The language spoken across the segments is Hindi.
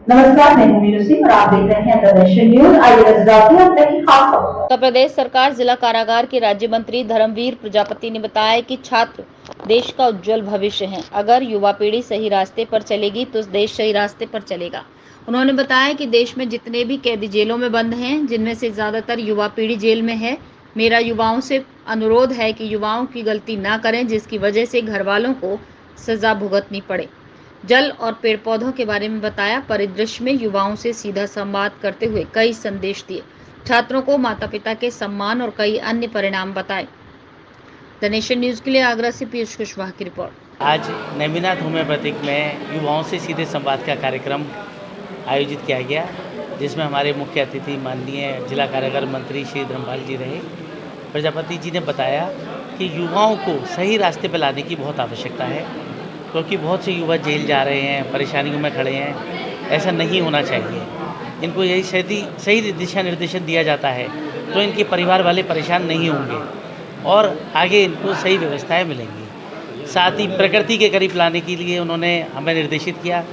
नमस्कार, मैं हूं मीनू सिंह और आप देख रहे हैं द नेशन न्यूज। आइए नजर डालते हैं अब तक की खास खबरों। उत्तर प्रदेश सरकार जिला कारागार के राज्य मंत्री धर्मवीर प्रजापति ने बताया कि छात्र देश का उज्जवल भविष्य हैं। अगर युवा पीढ़ी सही रास्ते पर चलेगी तो देश सही रास्ते पर चलेगा। उन्होंने बताया कि देश में जितने भी कैदी जेलों में बंद हैं, जिनमें से ज्यादातर युवा पीढ़ी जेल में है। मेरा युवाओं से अनुरोध है कि युवाओं की गलती ना करें जिसकी वजह से घर वालों को सजा भुगतनी पड़े। जल और पेड़ पौधों के बारे में बताया। परिदृश्य में युवाओं से सीधा संवाद करते हुए कई संदेश दिए। छात्रों को माता पिता के सम्मान और कई अन्य परिणाम बताए। द नेशन न्यूज के लिए आगरा से पीयूष कुशवाहा की रिपोर्ट। आज नेमिनाथ होम्योपैथिक में युवाओं से सीधे संवाद का कार्यक्रम आयोजित किया गया, जिसमें हमारे मुख्य अतिथि माननीय जिला कारागार मंत्री श्री धर्मपाल जी रहे। प्रजापति जी ने बताया कि युवाओं को सही रास्ते पर लाने की बहुत आवश्यकता है, क्योंकि बहुत से युवा जेल जा रहे हैं, परेशानियों में खड़े हैं। ऐसा नहीं होना चाहिए। इनको यही सही दिशा निर्देशन दिया जाता है तो इनके परिवार वाले परेशान नहीं होंगे और आगे इनको सही व्यवस्थाएं मिलेंगी। साथ ही प्रकृति के करीब लाने के लिए उन्होंने हमें निर्देशित किया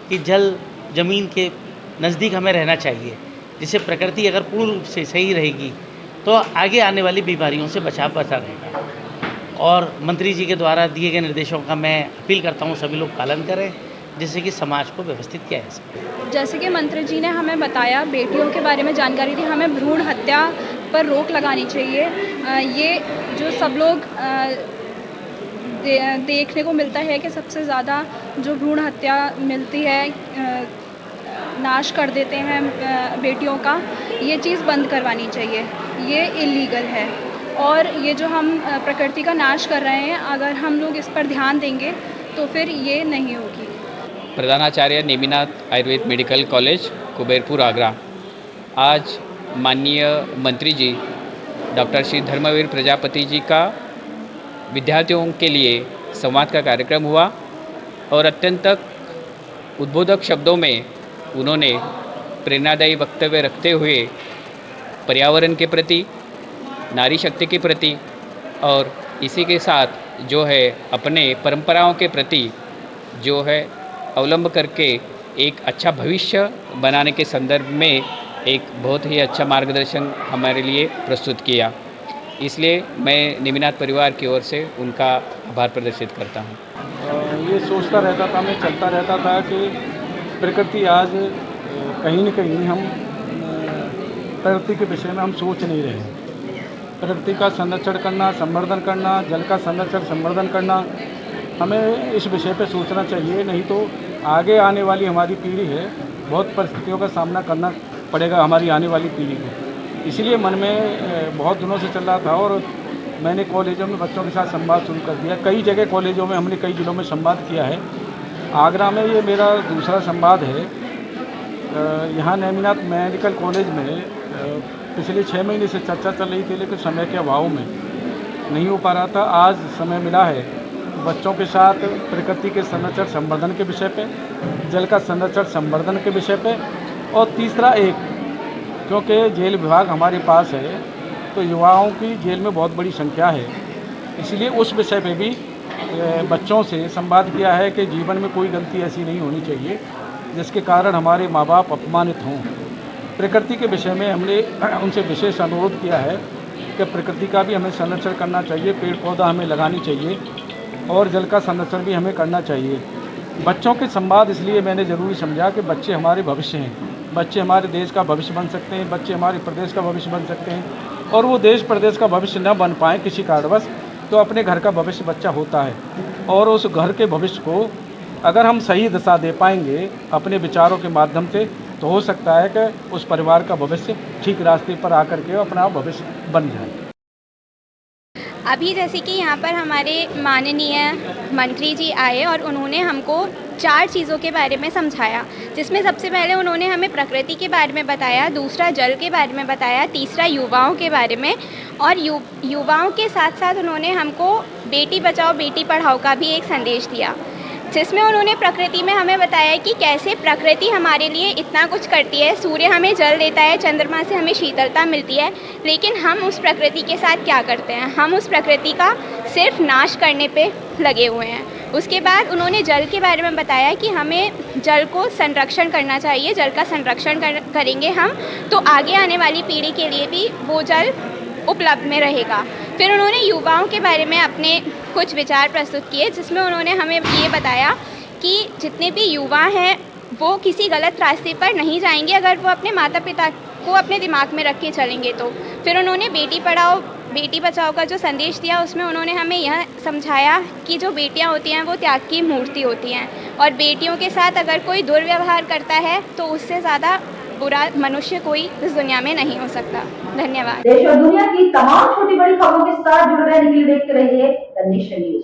कि जल ज़मीन के नज़दीक हमें रहना चाहिए, जिससे प्रकृति अगर पूर्ण रूप से सही रहेगी तो आगे आने वाली बीमारियों से बचाव बचा रहेगा। और मंत्री जी के द्वारा दिए गए निर्देशों का मैं अपील करता हूँ सभी लोग पालन करें, जिससे कि समाज को व्यवस्थित किया जा सके। जैसे कि मंत्री जी ने हमें बताया, बेटियों के बारे में जानकारी दी, हमें भ्रूण हत्या पर रोक लगानी चाहिए। ये जो सब लोग देखने को मिलता है कि सबसे ज़्यादा जो भ्रूण हत्या मिलती है, नाश कर देते हैं बेटियों का, ये चीज़ बंद करवानी चाहिए। ये इलीगल है और ये जो हम प्रकृति का नाश कर रहे हैं, अगर हम लोग इस पर ध्यान देंगे तो फिर ये नहीं होगी। प्रधानाचार्य नेमिनाथ आयुर्वेद मेडिकल कॉलेज कुबेरपुर आगरा। आज माननीय मंत्री जी डॉक्टर श्री धर्मवीर प्रजापति जी का विद्यार्थियों के लिए संवाद का कार्यक्रम हुआ और अत्यंत उद्बोधक शब्दों में उन्होंने प्रेरणादायी वक्तव्य रखते हुए पर्यावरण के प्रति, नारी शक्ति के प्रति और इसी के साथ जो है अपने परंपराओं के प्रति जो है अवलंब करके एक अच्छा भविष्य बनाने के संदर्भ में एक बहुत ही अच्छा मार्गदर्शन हमारे लिए प्रस्तुत किया। इसलिए मैं नेमिनाथ परिवार की ओर से उनका आभार प्रदर्शित करता हूँ। ये सोचता रहता था, मैं चलता रहता था कि प्रकृति आज कहीं न कहीं हम प्रकृति के विषय में हम सोच नहीं रहे हैं। प्रकृति का संरक्षण करना, संवर्धन करना, जल का संरक्षण संवर्धन करना, हमें इस विषय पे सोचना चाहिए। नहीं तो आगे आने वाली हमारी पीढ़ी है, बहुत परिस्थितियों का सामना करना पड़ेगा हमारी आने वाली पीढ़ी को। इसलिए मन में बहुत दिनों से चल रहा था और मैंने कॉलेजों में बच्चों के साथ संवाद शुरू कर दिया। कई जगह कॉलेजों में हमने कई जिलों में संवाद किया है। आगरा में ये मेरा दूसरा संवाद है। यहाँ नेमिनाथ मेडिकल कॉलेज में पिछले 6 महीने से चर्चा चल रही थी, लेकिन समय के अभाव में नहीं हो पा रहा था। आज समय मिला है बच्चों के साथ प्रकृति के संरक्षण संवर्धन के विषय पे, जल का संरक्षण संवर्धन के विषय पे, और तीसरा क्योंकि जेल विभाग हमारे पास है तो युवाओं की जेल में बहुत बड़ी संख्या है, इसलिए उस विषय पे भी बच्चों से संवाद किया है कि जीवन में कोई गलती ऐसी नहीं होनी चाहिए जिसके कारण हमारे माँ बाप अपमानित हों। प्रकृति के विषय में हमने उनसे विशेष अनुरोध किया है कि प्रकृति का भी हमें संरक्षण करना चाहिए, पेड़ पौधा हमें लगानी चाहिए और जल का संरक्षण भी हमें करना चाहिए। बच्चों के संवाद इसलिए मैंने ज़रूरी समझा कि बच्चे हमारे भविष्य हैं, बच्चे हमारे देश का भविष्य बन सकते हैं, बच्चे हमारे प्रदेश का भविष्य बन सकते हैं। और वो देश प्रदेश का भविष्य न बन पाए किसी कारणवश तो अपने घर का भविष्य बच्चा होता है, और उस घर के भविष्य को अगर हम सही दिशा दे पाएंगे अपने विचारों के माध्यम से, तो हो सकता है कि उस परिवार का भविष्य ठीक रास्ते पर आकर के अपना भविष्य बन जाए। अभी जैसे कि यहाँ पर हमारे माननीय मंत्री जी आए और उन्होंने हमको 4 चीज़ों के बारे में समझाया, जिसमें सबसे पहले उन्होंने हमें प्रकृति के बारे में बताया, दूसरा जल के बारे में बताया, तीसरा युवाओं के बारे में, और युवाओं के साथ साथ उन्होंने हमको बेटी बचाओ बेटी पढ़ाओ का भी एक संदेश दिया, जिसमें उन्होंने प्रकृति में हमें बताया कि कैसे प्रकृति हमारे लिए इतना कुछ करती है। सूर्य हमें जल देता है, चंद्रमा से हमें शीतलता मिलती है, लेकिन हम उस प्रकृति के साथ क्या करते हैं? हम उस प्रकृति का सिर्फ नाश करने पे लगे हुए हैं। उसके बाद उन्होंने जल के बारे में बताया कि हमें जल को संरक्षण करना चाहिए, जल का संरक्षण करेंगे हम तो आगे आने वाली पीढ़ी के लिए भी वो जल उपलब्ध में रहेगा। फिर उन्होंने युवाओं के बारे में अपने कुछ विचार प्रस्तुत किए, जिसमें उन्होंने हमें ये बताया कि जितने भी युवा हैं वो किसी गलत रास्ते पर नहीं जाएंगे अगर वो अपने माता पिता को अपने दिमाग में रख के चलेंगे तो। फिर उन्होंने बेटी पढ़ाओ बेटी बचाओ का जो संदेश दिया उसमें उन्होंने हमें यह समझाया कि जो बेटियां होती हैं वो त्याग की मूर्ति होती हैं और बेटियों के साथ अगर कोई दुर्व्यवहार करता है तो उससे ज़्यादा बुरा मनुष्य कोई इस दुनिया में नहीं हो सकता। धन्यवाद। देश और दुनिया की तमाम छोटी बड़ी खबरों के साथ जुड़े रहने के लिए देखते रहिए द नेशन न्यूज।